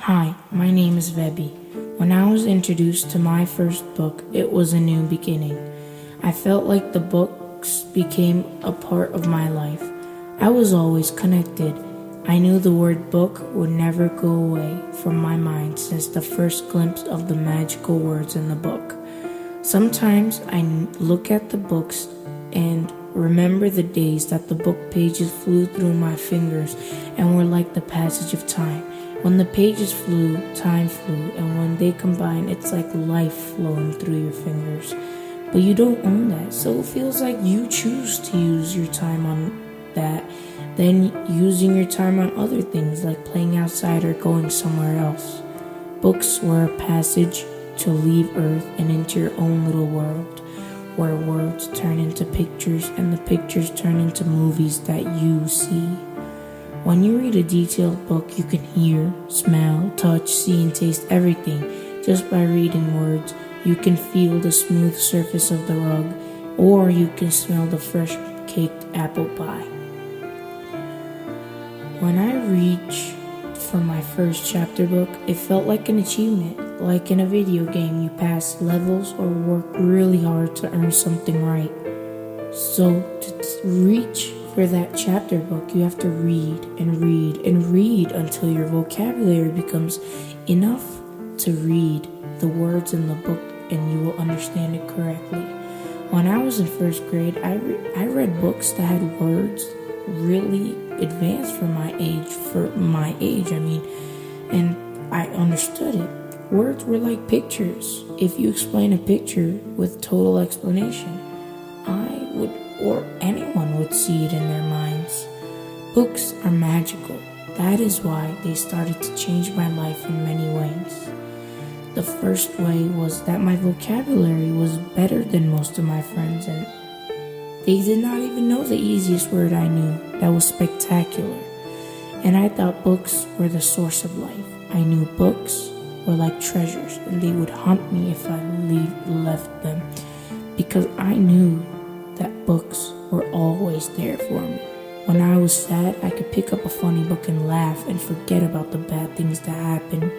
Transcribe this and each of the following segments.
Hi, my name is Vehbi. When I was introduced to my first book, it was a new beginning. I felt like the books became a part of my life. I was always connected. I knew the word book would never go away from my mind since the first glimpse of the magical words in the book. Sometimes I look at the books and remember the days that the book pages flew through my fingers and were like the passage of time. When the pages flew, time flew, and when they combine, it's like life flowing through your fingers. But you don't own that, so it feels like you choose to use your time on that, then using your time on other things like playing outside or going somewhere else. Books were a passage to leave Earth and into your own little world, where words turn into pictures and the pictures turn into movies that you see. When you read a detailed book, you can hear, smell, touch, see, and taste everything just by reading words. You can feel the smooth surface of the rug, or you can smell the fresh caked apple pie. When I reached for my first chapter book, it felt like an achievement. Like in a video game, you pass levels or work really hard to earn something right. So to reach for that chapter book, you have to read and read and read until your vocabulary becomes enough to read the words in the book and you will understand it correctly. When I was in first grade, I read books that had words really advanced for my age, and I understood it. Words were like pictures. If you explain a picture with total explanation, or anyone would see it in their minds. Books are magical. That is why they started to change my life in many ways. The first way was that my vocabulary was better than most of my friends, and they did not even know the easiest word I knew. That was spectacular. And I thought books were the source of life. I knew books were like treasures, and they would haunt me if I left them, because I knew that books were always there for me. When I was sad, I could pick up a funny book and laugh and forget about the bad things that happened.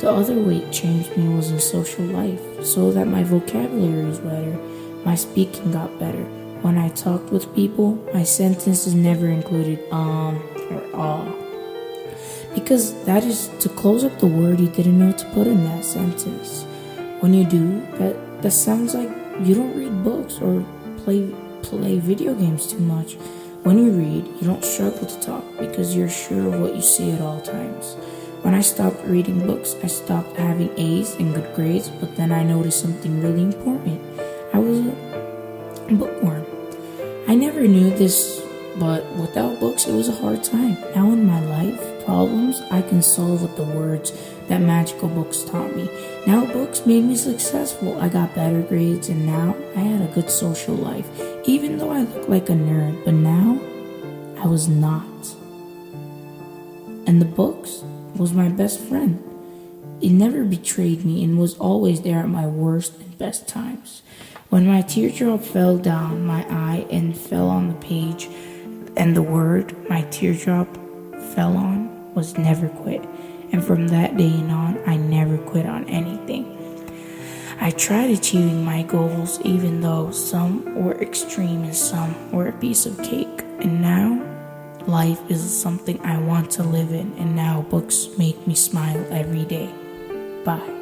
The other way it changed me was in social life, so that my vocabulary was better, my speaking got better. When I talked with people, my sentences never included or because that is to close up the word you didn't know to put in that sentence. When you do, that sounds like you don't read books or play video games too much. When you read, you don't struggle to talk because you're sure of what you say at all times. When I stopped reading books, I stopped having A's and good grades, but then I noticed something really important. I was a bookworm. I never knew this, but without books, it was a hard time. Now in my life, problems I can solve with the words that magical books taught me. Now books made me successful. I got better grades, and now I had a good social life. Even though I looked like a nerd, but now I was not. And the books was my best friend. It never betrayed me and was always there at my worst and best times. When my teardrop fell down my eye and fell on the page, and the word my teardrop fell on was never quit. And from that day on, I never quit on anything. I tried achieving my goals, even though some were extreme and some were a piece of cake. And now, life is something I want to live in, and now books make me smile every day. Bye.